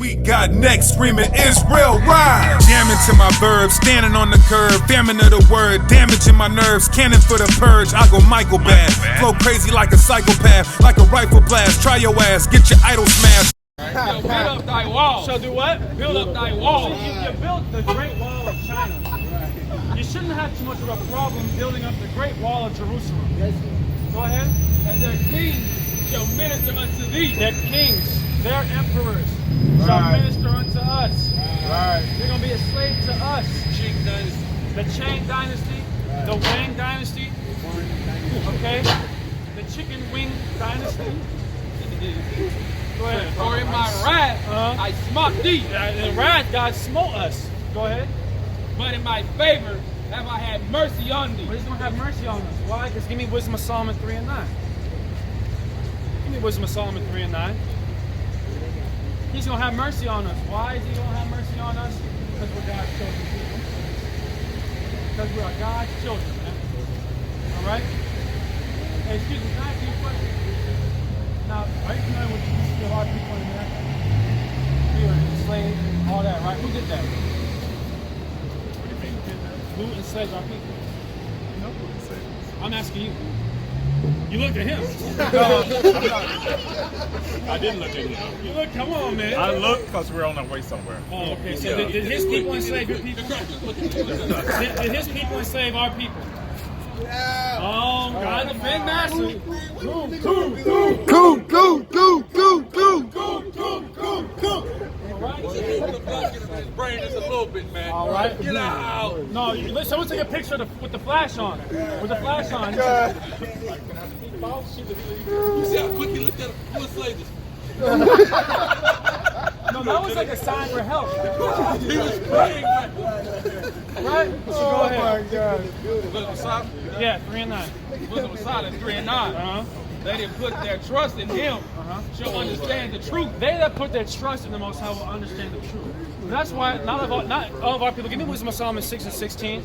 We got next screaming Israel rise. Jamming to my verbs, standing on the curb, damning of the word, damaging my nerves, cannon for the purge. I go Michael bad, flow crazy like a psychopath, like a rifle blast. Try your ass, get your idol smashed. Yo, build up thy wall. So do what? Build up thy wall. You built the Great Wall of China. You shouldn't have too much of a problem building up the Great Wall of Jerusalem. Go ahead. And their kings shall minister unto thee. Their kings, their emperors shall minister unto us. They're going to be a slave to us. Qing dynasty. The Chang dynasty, the Wang dynasty, okay? The chicken wing dynasty. Go ahead. For in my wrath I smote thee. In wrath, God smote us. Go ahead. But in my favor have I had mercy on thee. But he's going to have mercy on us. Why? Because give me wisdom of Solomon 3 and 9. Give me wisdom of Solomon 3 and 9. He's going to have mercy on us. Why is he going to have mercy on us? Because we're God's chosen people. Because we are God's children, man. All right? Hey, excuse me, can I ask you a question? Now, are you familiar with the history of our people in America? We were enslaved, all that, right? Who did that? Who enslaved our people? You know who enslaved us? I'm asking you. You looked at him. I didn't look at him. You look, come on, man. I looked because we're on our way somewhere. Oh, okay. So did his people enslave your people? Did his people enslave our people? Yeah. Oh, God, the big master. His brain is a little bit, man. All right. Get out. No, someone take a picture with the flash on. With the flash on. You see how quick he looked at him? Who enslaved us? No, that was like a sign for help. He was praying. Right? So go ahead. Wisdom of Solomon. Yeah, 3 and 9. Wisdom of Solomon 3 and 9. They that put their trust in him shall understand the truth. They that put their trust in the Most High will understand the truth. That's why not all of our people. Give me wisdom of Solomon 6 and 16.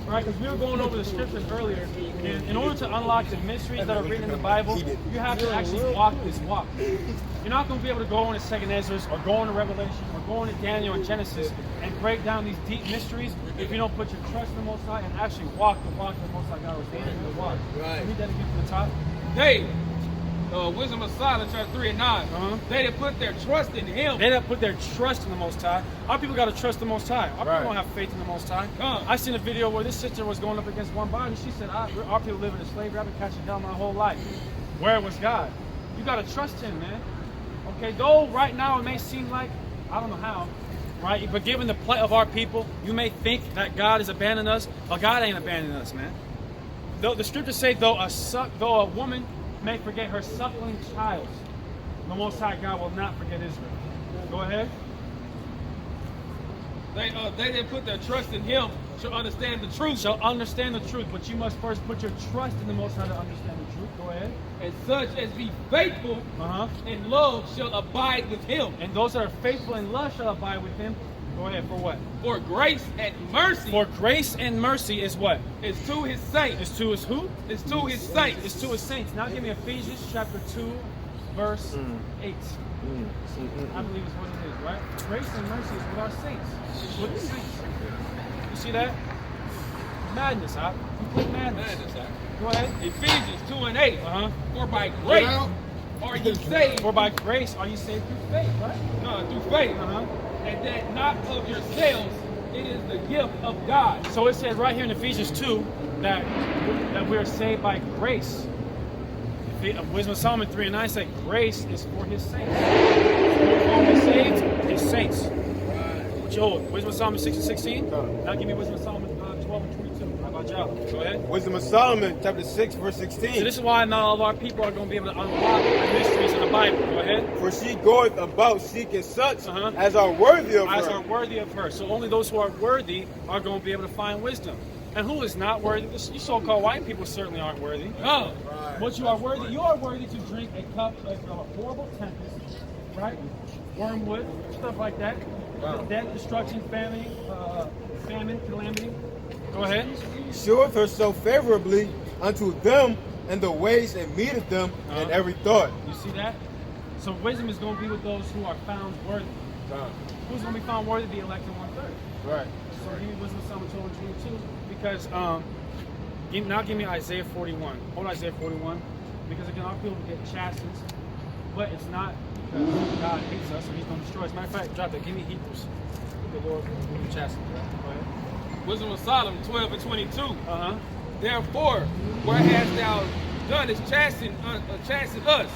Right? Because we were going over the scriptures earlier. And in order to unlock the mysteries that are written in the Bible, you have to actually walk this walk. You're not going to be able to go into 2nd Ezra or go into Revelation or go into Daniel and Genesis and break down these deep mysteries if you don't put your trust in the Most High and actually walk the walk that the Most High God was standing in the walk. Right. Read that again from the top. They, Wisdom of Solomon, chapter 3 and 9. They that put their trust in him. They that put their trust in the Most High. Our people got to trust the Most High. Our people don't have faith in the Most High. I seen a video where this sister was going up against one body. She said, our people live in slavery. I've been catching hell my whole life. Where was God? You got to trust him, man. Okay, though right now it may seem like, I don't know how, right? But given the plight of our people, you may think that God has abandoned us, but God ain't abandoning us, man. Though the scriptures say, though a woman may forget her suckling child, the Most High God will not forget Israel. Go ahead. They that put their trust in him shall understand the truth. Shall understand the truth, but you must first put your trust in the Most High to understand the truth. Go ahead. And such as be faithful in love shall abide with him. And those that are faithful in love shall abide with him. Go ahead, for what? For grace and mercy. For grace and mercy is what? It's to his saints. It's to his who? It's to his saints. It's to his saints. Now give me Ephesians chapter 2, verse 8. I believe it's what it is, right? Grace and mercy is with our saints. It's with the saints. You see that? Madness, huh? Complete madness. Go ahead. Ephesians 2 and 8. For by grace are you saved. For by grace are you saved through faith, right? No, through faith. And that not of yourselves, it is the gift of God. So it says right here in Ephesians 2 that we are saved by grace. Wisdom of Solomon 3 and 9 say grace is for his saints. His saved, his saints. What you hold? Wisdom of Solomon 6 and 16? Now give me Wisdom of Solomon 12 and 22. How about y'all? Go ahead. Wisdom of Solomon, chapter 6, verse 16. So this is why not all of our people are going to be able to unlock the mysteries of the Bible. Go ahead. For she goeth about seeking such as are worthy of her. As are worthy of her. So only those who are worthy are going to be able to find wisdom. And who is not worthy? You so-called white people certainly aren't worthy. Oh. But you are worthy. You are worthy to drink a cup of a horrible tempest, right? Wormwood, stuff like that. Death, destruction, famine, calamity. Go ahead. Showeth herself favorably unto them and the ways and meeteth them in every thought. You see that? So wisdom is going to be with those who are found worthy. Who's going to be found worthy to be elected 1/3? Right. So give me wisdom, Psalm 22, because now give me Isaiah 41. Hold Isaiah 41, because again, our people get chastised, but it's not because God hates us or He's going to destroy us. Matter of fact, drop that. Give me Hebrews. The Lord will be chastised. Go ahead. Wisdom of Solomon 12 and 22. Therefore, what hast thou done is chasten us.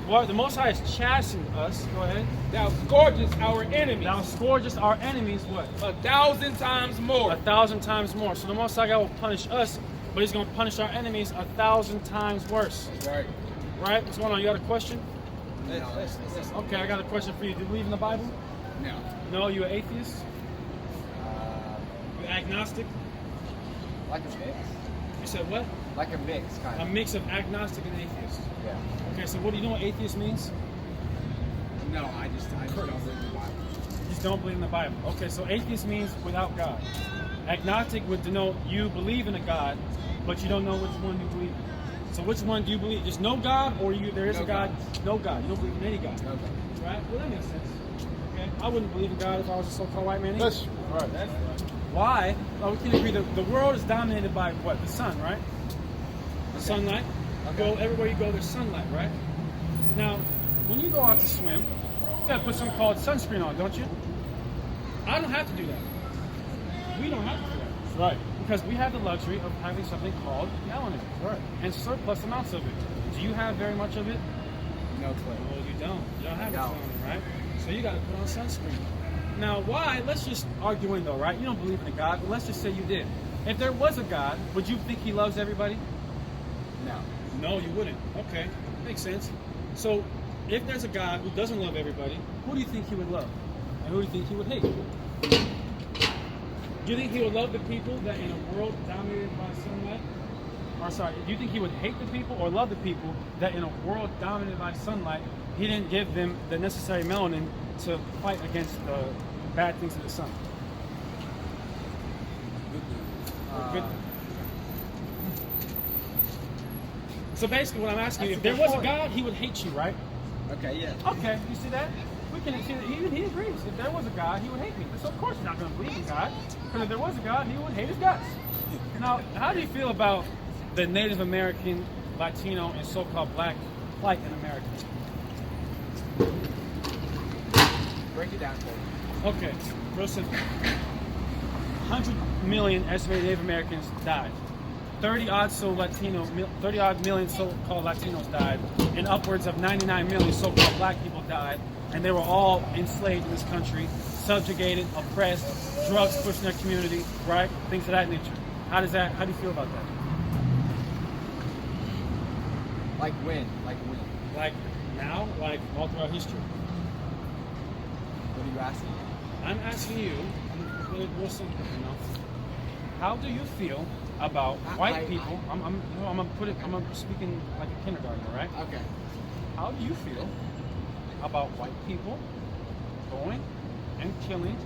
Well, the Most High is chastening us. Go ahead. Thou scourgest our enemies. Thou scourgest our enemies what? 1,000 times more. 1,000 times more. So the Most High God will punish us, but He's going to punish our enemies 1,000 times worse. That's right. Right? What's going on? You got a question? That's Okay, I got a question for you. Do you believe in the Bible? No. No, you an atheist? You agnostic? Like a mix. You said what? Like a mix, kind A of. mix of agnostic and atheist. Yeah. Okay, so what do you know what atheist means? No, I just don't believe the Bible. You just don't believe in the Bible. Okay, so atheist means without God. Agnostic would denote you believe in a God, but you don't know which one you believe in. So which one do you believe? There's no God, or there is a God? No God. You don't believe in any God. No, but Right? Well, that makes sense. Okay, I wouldn't believe in God if I was a so-called white man. Either. That's right. That's Why? Well, we can agree that the world is dominated by what? The sun, right? The sunlight. Go everywhere you go, there's sunlight, right? Now, when you go out to swim, you gotta put something called sunscreen on, don't you? I don't have to do that. We don't have to do that. Right. Because we have the luxury of having something called melanin. Right. And surplus amounts of it. Do you have very much of it? no clue. Well, you don't. You don't have No. melanin, right? So you gotta put on sunscreen. Now, why? Let's just arguing though, right? You don't believe in a God, but let's just say you did. If there was a God, would you think He loves everybody? No. No, you wouldn't. Okay, makes sense. So, if there's a God who doesn't love everybody, who do you think He would love? And who do you think He would hate? Do you think He would love the people that in a world dominated by sunlight? Or sorry, do you think He would hate the people or love the people that in a world dominated by sunlight, He didn't give them the necessary melanin to fight against the bad things of the sun? Good. So basically, what I'm asking you, if there was a God, He would hate you, right? Okay, yeah. Okay, you see that? We can see that he agrees. If there was a God, He would hate me. So of course you're not going to believe in God, because if there was a God, He would hate His guts. Now, how do you feel about the Native American, Latino, and so-called black plight in America? Break it down for me. Okay, real simple. 100 million estimated Native Americans died. 30 odd million so-called Latinos died, and upwards of 99 million so-called black people died, and they were all enslaved in this country, subjugated, oppressed, drugs pushed in their community, right? Things of that nature. How do you feel about that? Like when? Like now, like all throughout history. What are you asking? I'm asking you, real simple, you know. How do you feel about white people? I'm speaking like a kindergartner, right? Okay. How do you feel about white people going and killing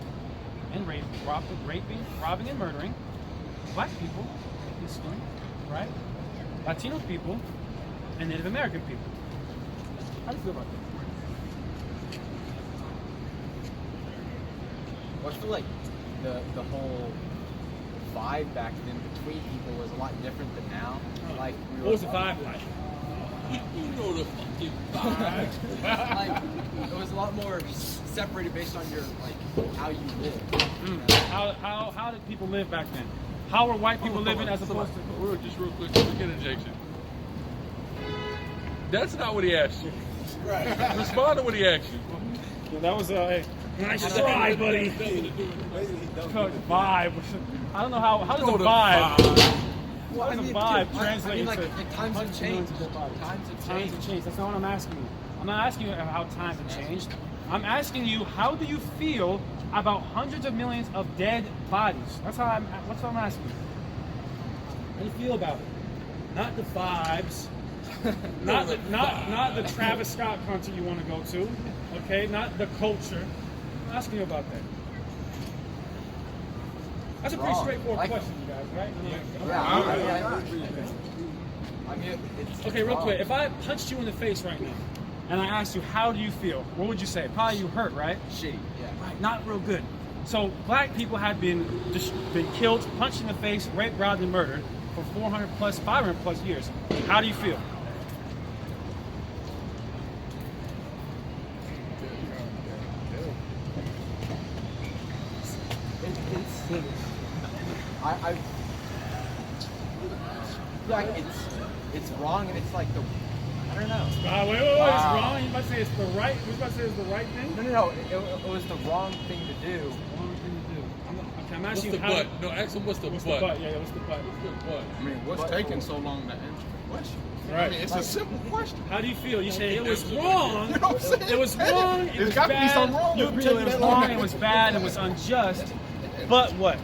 and raping, robbing, and murdering black people, Muslim, right? Latino people, and Native American people? How do you feel about that? Well, I feel like the whole vibe back then between people was a lot different than now. Like What was the vibe like? You know the fucking vibe. like it was a lot more separated based on your how you live. You know? How did people live back then? How were white people living as opposed to? Just real quick, quick interjection. That's not what he asked you. Right. Respond to what he asked you. Yeah, that was a nice try, buddy. Vibe. I don't know how does the vibe. What does the vibe translate like into? times have changed. Times have changed. That's not what I'm asking you. I'm not asking you how times have changed. I'm asking you, how do you feel about hundreds of millions of dead bodies? That's what I'm asking you. How do you feel about it? Not the vibes. not the Travis Scott concert you want to go to. Okay, not the culture. I'm asking you about that. That's a pretty straightforward question, you guys, right? I mean, it's Okay, real wrong. quick. If I punched you in the face right now, and I asked you, how do you feel? What would you say? Probably you hurt, right? Shitty. Yeah. Right, not real good. So black people had been killed, punched in the face, raped, robbed, and murdered for 400 plus, 500 plus years. How do you feel? I feel like it's wrong, and it's like the, I don't know. Wait, it's wrong. You must say it's the right. We must say it's the right thing. No. It was the wrong thing to do. Wrong thing to do. I'm What's asking the you how. butt? No, ask him what's the What's butt. the butt? Yeah, what's the butt? What's the butt? I mean, what's taking so long to answer the question? Right. I mean, it's a simple question. How do you feel? You say it was wrong. You know what I'm saying? It was wrong. It There's was got to be bad. something wrong You with agree taking it was that long wrong. to It was answer. bad. It was unjust. But what?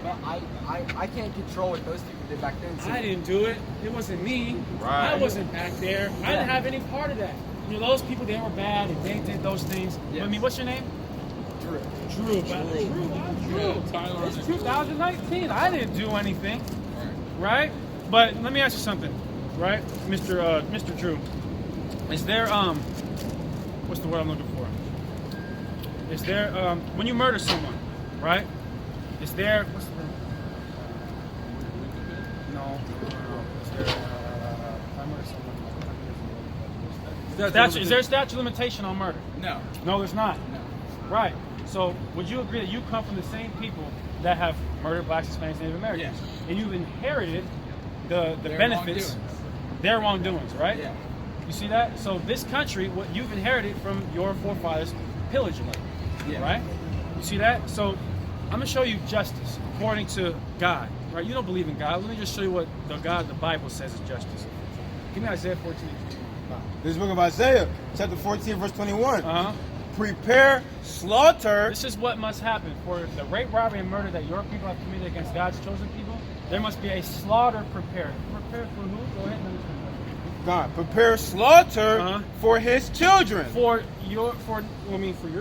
But I can't control what those people did back then. So I didn't do it. It wasn't me. Right. I wasn't back there. I didn't have any part of that. You know, those people, they were bad and they did those things. Yes. I mean, what's your name? Drew. Drew. Tyler. It's 2019. I didn't do anything. Right? But let me ask you something. Right? Mr. Drew. Is there, what's the word I'm looking for? Is there, when you murder someone, right? Is there, what's the word? No. Is there, if I murder someone, is there a statute of limitation on murder? no. No, there's not. No. Right. So would you agree that you come from the same people that have murdered blacks, Hispanics, Native Americans? Yes. And you've inherited the Their benefits, wrongdoings. their wrongdoings, right? Yeah. You see that? So this country, what you've inherited from your forefathers, pillaging it, Yeah. right? You see that? So I'm gonna show you justice according to God, right? You don't believe in God. Let me just show you what the God, the Bible says is justice. Give me Isaiah 14. This is the book of Isaiah, chapter 14, verse 21. Uh-huh. Prepare slaughter. This is what must happen for the rape, robbery, and murder that your people have committed against God's chosen people. There must be a slaughter prepared. Prepared for who? Go ahead and God, prepare slaughter Uh-huh. for his children. for your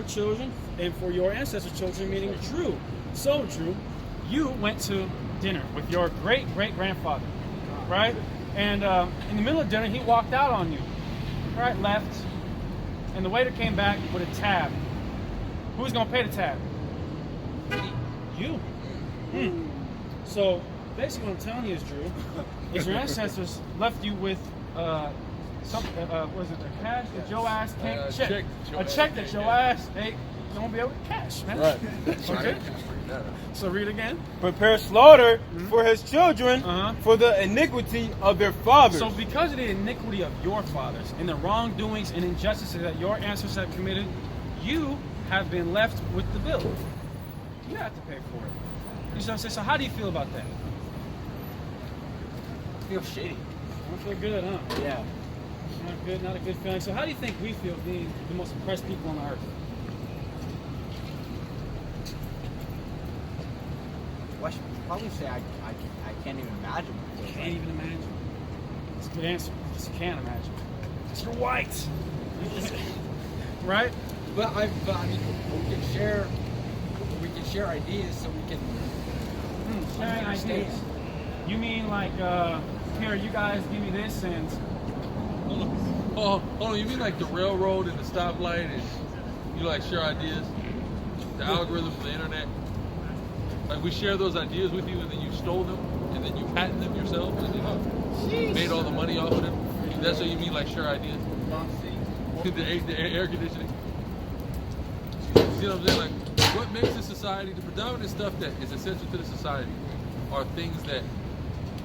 children and for your ancestors' children, meaning Drew. So Drew, you went to dinner with your great-great-grandfather, right? And in the middle of dinner, he walked out on you, right? Left, and the waiter came back with a tab. Who's gonna pay the tab? You. So basically, what I'm telling you is, Drew, is your ancestors left you with was it a cash that your ass can't check? A check that your ass ain't gonna be able to cash, man. Right. Okay. So read again. Prepare slaughter for his children Uh-huh. for the iniquity of their fathers. So because of the iniquity of your fathers and the wrongdoings and injustices that your ancestors have committed, you have been left with the bill. You have to pay for it. You see what I'm saying? So how do you feel about that? I feel shitty. I don't feel good, huh? Yeah. Not a good feeling. So how do you think we feel being the most oppressed people on earth? Well, I should probably say I can't even imagine. what it feels Can't even imagine. It's a good answer. Just can't imagine. Because you're white. Right? But I mean, we can share ideas so we can Sharing understand. ideas. You mean like, here, you guys give me this and Hold on, you mean like the railroad and the stoplight and you like share ideas? The algorithm for the internet? Like we share those ideas with you and then you stole them and then you patent them yourself and then you made all the money off of them? That's what you mean like share ideas? the air conditioning? You know what I'm saying? Like what makes a society, the predominant stuff that is essential to the society are things that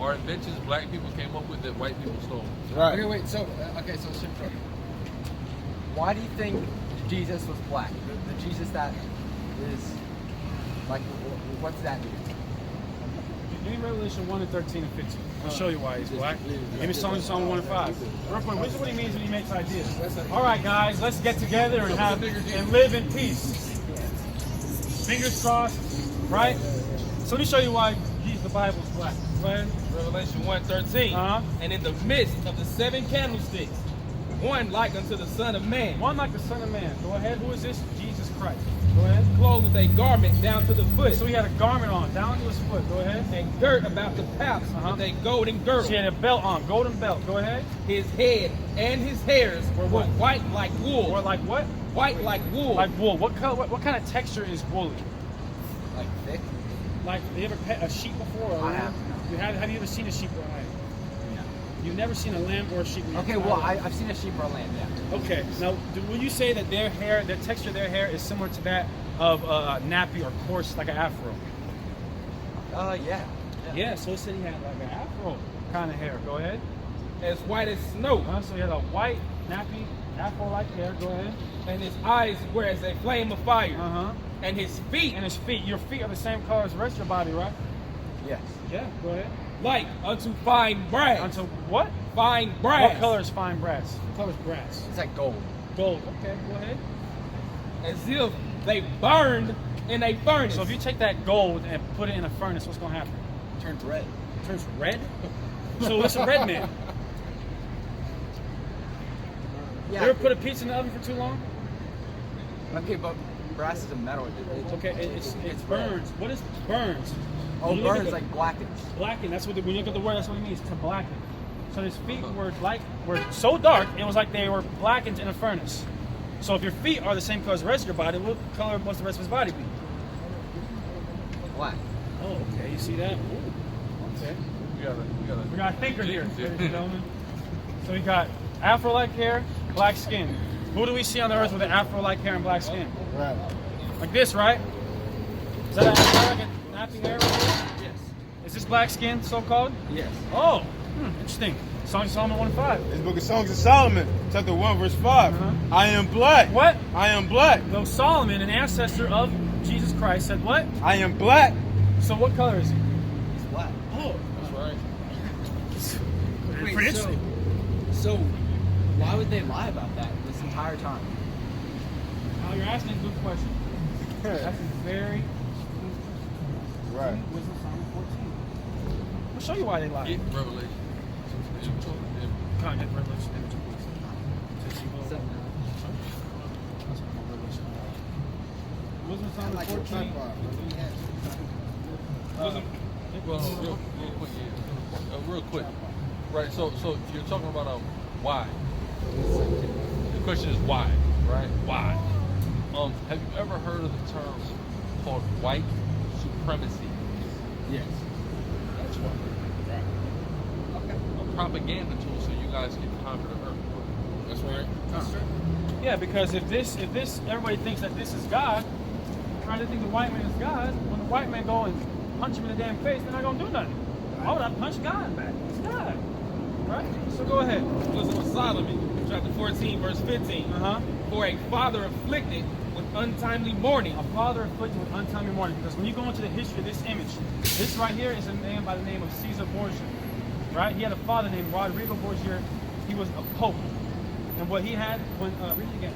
are inventions black people came up with that white people stole. Right. Okay, wait. So why do you think Jesus was black? The Jesus that is like, what's that mean? Read Revelation 1 and 13 and 15. I'll show you why he's black. Maybe Psalm 1 and 5. Real quick, this is what he means when he makes ideas. All right, guys, let's get together and live in peace. Fingers crossed, right? So let me show you why the Bible's black. Go ahead. Revelation 1:13. Uh-huh. And in the midst of the 7 candlesticks, one like unto the Son of Man, One like the Son of Man. Go ahead. Who is this? Jesus Christ. Go ahead. clothed with a garment down to the foot. So he had a garment on, down to his foot. Go ahead. And girt about the paps with a golden girdle. So he had a belt on, golden belt. Go ahead. His head and his hairs were white like wool. Or like what? White like wool. Like wool. What color? What kind of texture is woolly? Like thick? Like, have you ever pet a sheep before? Or I have. Have you ever seen a sheep or a lamb? You've never seen a lamb or a sheep? Okay, well, I've seen a sheep or a lamb, yeah. Okay, now, will you say that their hair, the texture of their hair is similar to that of nappy or coarse, like an afro? Yeah. Yeah, so it said he had like an afro kind of hair. Go ahead. As white as snow. So he had a white, nappy, afro-like hair. Go ahead. And his eyes were as a flame of fire. And his feet. And his feet. Your feet are the same color as the rest of your body, right? Yes. Yeah, go ahead. Like unto fine brass. Unto what? Fine brass. What color is fine brass? What color is brass? It's like gold. Gold. Okay, go ahead. As if they burned in a furnace. So if you take that gold and put it in a furnace, what's going to happen? It turns red. It turns red? So it's a red man. Yeah. You ever put a pizza in the oven for too long? Okay, but brass is a metal. Okay, it burns. What is burns? Oh, When you look burns at like blackens. blacken. That's what when you look at the word, that's what it means, to blacken. So his feet were so dark, it was like they were blackened in a furnace. So if your feet are the same color as the rest of your body, what color must the rest of his body be? Black. Oh, okay. You see that? Ooh. Okay. We got a thinker here, ladies and gentlemen. So we got afro-like hair, black skin. Who do we see on the earth with an afro-like hair and black skin? Right. Like this, right? Is that like a nappy hair right here? Yes. Is this black skin, so-called? Yes. Oh, interesting. Song of Solomon 1:5. This book of Songs of Solomon, chapter 1, verse 5. I am black. What? I am black. Though Solomon, an ancestor of Jesus Christ, said what? I am black. So what color is he? He's black. Oh, That's right. pretty interesting. So, why would they lie about that this entire time? Now you're asking a good question. That's a very Right. Wisdom Psalm 14. I'll show you why they lied. Get Revelation. Content Revelation. Wisdom Psalm 14. Well, real quick. Right, so you're talking about why. The question is why, right? Why? Have you ever heard of the term called white supremacy? Yes. That's why. Right. A propaganda tool so you guys can conquer the earth. That's right. Yeah, because if this everybody thinks that this is God, trying to think the white man is God, when the white man go and punch him in the damn face, they're not gonna do nothing. Why would I punch God back? It's God. Right? So go ahead. Wisdom of Solomon, chapter 14, verse 15. For a father afflicted with untimely mourning. A father afflicted with untimely mourning. Because when you go into the history of this image, this right here is a man by the name of Caesar Borgia. Right? He had a father named Rodrigo Borgia. He was a pope. And what he had, read it again.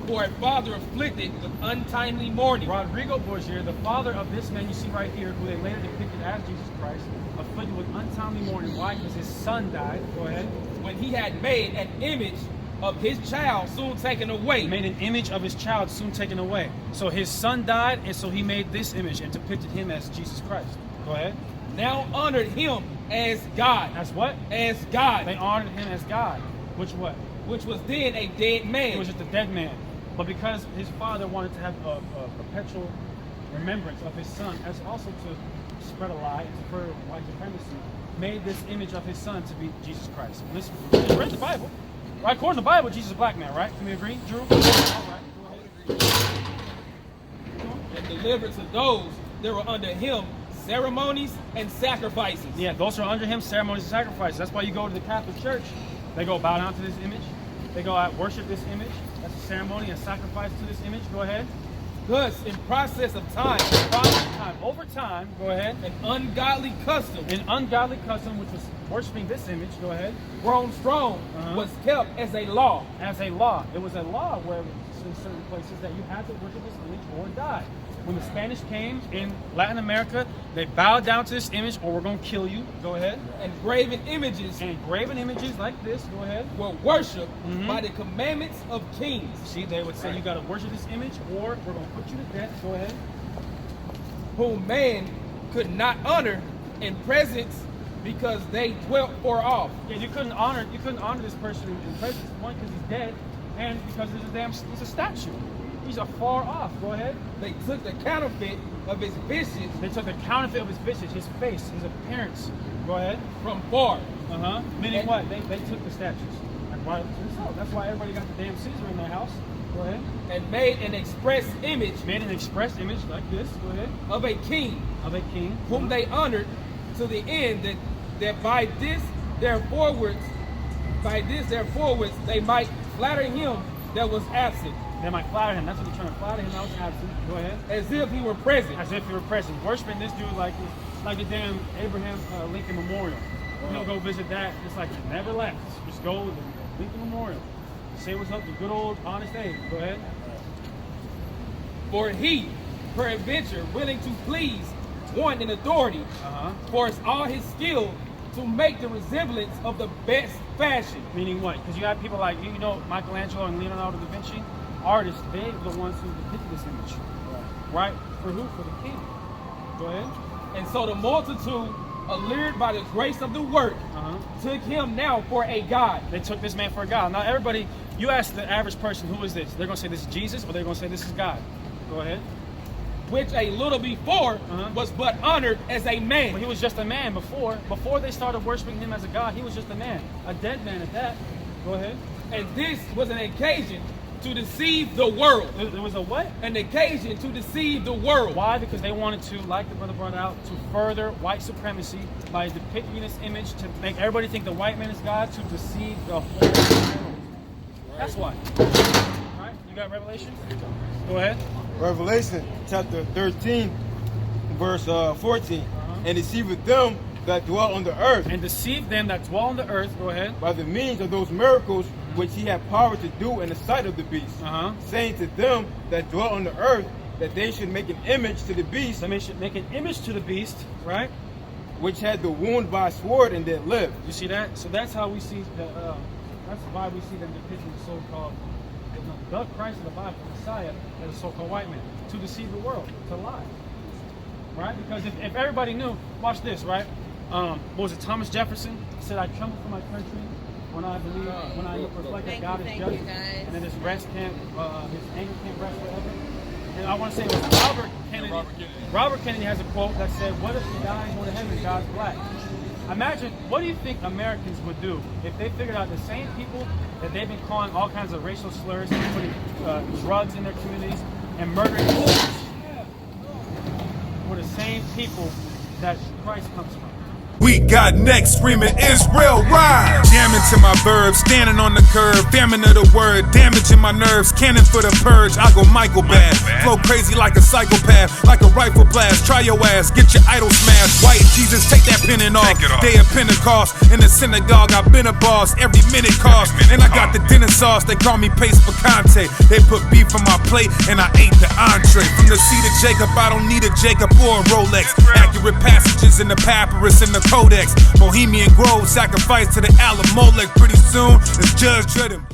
For a father afflicted with untimely mourning. Rodrigo Borgia, the father of this man you see right here, who they later depicted as Jesus Christ, afflicted with untimely mourning. Why? Because his son died. Go ahead. When he had made an image of his child soon taken away. He made an image of his child soon taken away. So his son died, and so he made this image and depicted him as Jesus Christ. Go ahead. Now honored him as God. As what? As God. They honored him as God. Which what? Which was then a dead man. He was just a dead man. But because his father wanted to have a perpetual remembrance of his son, as also to spread a lie and to further white supremacy, made this image of his son to be Jesus Christ. Listen, just read the Bible. Right, according to the Bible, Jesus is a black man, right? Can we agree, Drew? All right, go ahead. And delivered to those that were under him ceremonies and sacrifices. Yeah, those are under him ceremonies and sacrifices. That's why you go to the Catholic Church. They go bow down to this image. They go out worship this image. That's a ceremony and sacrifice to this image. Go ahead. Thus, in process of time, over time, go ahead. An ungodly custom, which was worshiping this image, go ahead. Grown strong, was kept as a law. As a law. It was a law where in certain places that you had to worship this image or die. When the Spanish came in Latin America, they bowed down to this image or we're going to kill you. Go ahead. And graven images. And graven images like this. Go ahead. Were worshipped by the commandments of kings. See, they would say you got to worship this image or we're going to put you to death. Go ahead. Whom man could not honor in presence because they dwelt far off. Yeah, you couldn't honor this person in presence. One, because he's dead, and because he's a statue. He's afar off. Go ahead. They took the counterfeit of his visage. They took the counterfeit of his visage, his face, his appearance. Go ahead. From far. Meaning what? They took the statues. That's why everybody got the damn Caesar in their house. Go ahead. And made an express image. Made an express image like this. Go ahead. Of a king. Of a king. Whom they honored to the end that by this their forwards they might flatter him that was absent. They might flatter him. That's what they're trying to flatter him that was absent. Go ahead. As if he were present. As if he were present. Worshiping this dude like a damn Abraham Lincoln Memorial. You know, go visit that. It's like it never left. Just go to the Lincoln Memorial. Say what's up to good old honest Abe. Go ahead. For he, peradventure, willing to please one in authority, force all his skill to make the resemblance of the best fashion. Meaning what? Because you have people like, you know, Michelangelo and Leonardo da Vinci, artists, they were the ones who depicted this image. Right? For who? For the king. Go ahead. And so the multitude, allured by the grace of the work, took him now for a god. They took this man for a god. Now everybody, you ask the average person, who is this? They're going to say this is Jesus, or they're going to say this is God. Go ahead. Which a little before was but honored as a man. Well, he was just a man before. Before they started worshiping him as a god, he was just a man. A dead man at that. Go ahead. And this was an occasion to deceive the world. There was a what? An occasion to deceive the world. Why? Because they wanted to, like the brother brought out, to further white supremacy by depicting this image to make everybody think the white man is God, to deceive the whole world. That's why. All right, you got Revelation? Go ahead. Revelation chapter 13, verse 14. And deceiveth them that dwell on the earth. And deceive them that dwell on the earth. Go ahead. By the means of those miracles which he had power to do in the sight of the beast. Saying to them that dwell on the earth that they should make an image to the beast. They should make an image to the beast, right? Which had the wound by a sword and did live. You see that? So that's how we see the. That's why we see them depicting the so-called the Christ of the Bible, the Messiah, as a so-called white man, to deceive the world, to lie. Right? Because if everybody knew, watch this, right? What was it? Thomas Jefferson said, "I tremble for my country when I believe, when I reflect that God is just, and then his rest can't, his anger can't rest forever." And I want to say it was Robert Kennedy. Robert Kennedy has a quote that said, "What if the guy going to heaven, God's black?" Imagine, what do you think Americans would do if they figured out the same people that they've been calling all kinds of racial slurs and putting drugs in their communities and murdering were the same people that Christ comes from? We got next screaming Israel rise. Jamming to my verbs, standing on the curb, famine of the word, damaging my nerves, cannon for the purge. I go Michael bad, flow crazy like a psychopath, like a rifle blast. Try your ass, get your idol smashed. White Jesus, take that pennon off. Day of Pentecost, in the synagogue, I've been a boss. Every minute cost, and I got the dinner sauce. They call me Pace Picante. They put beef on my plate, and I ate the entree. From the seed of Jacob, I don't need a Jacob or a Rolex. Accurate passages in the papyrus and the Codex. Bohemian Grove, sacrifice to the Alamolech. Pretty soon, it's Judge Dredd.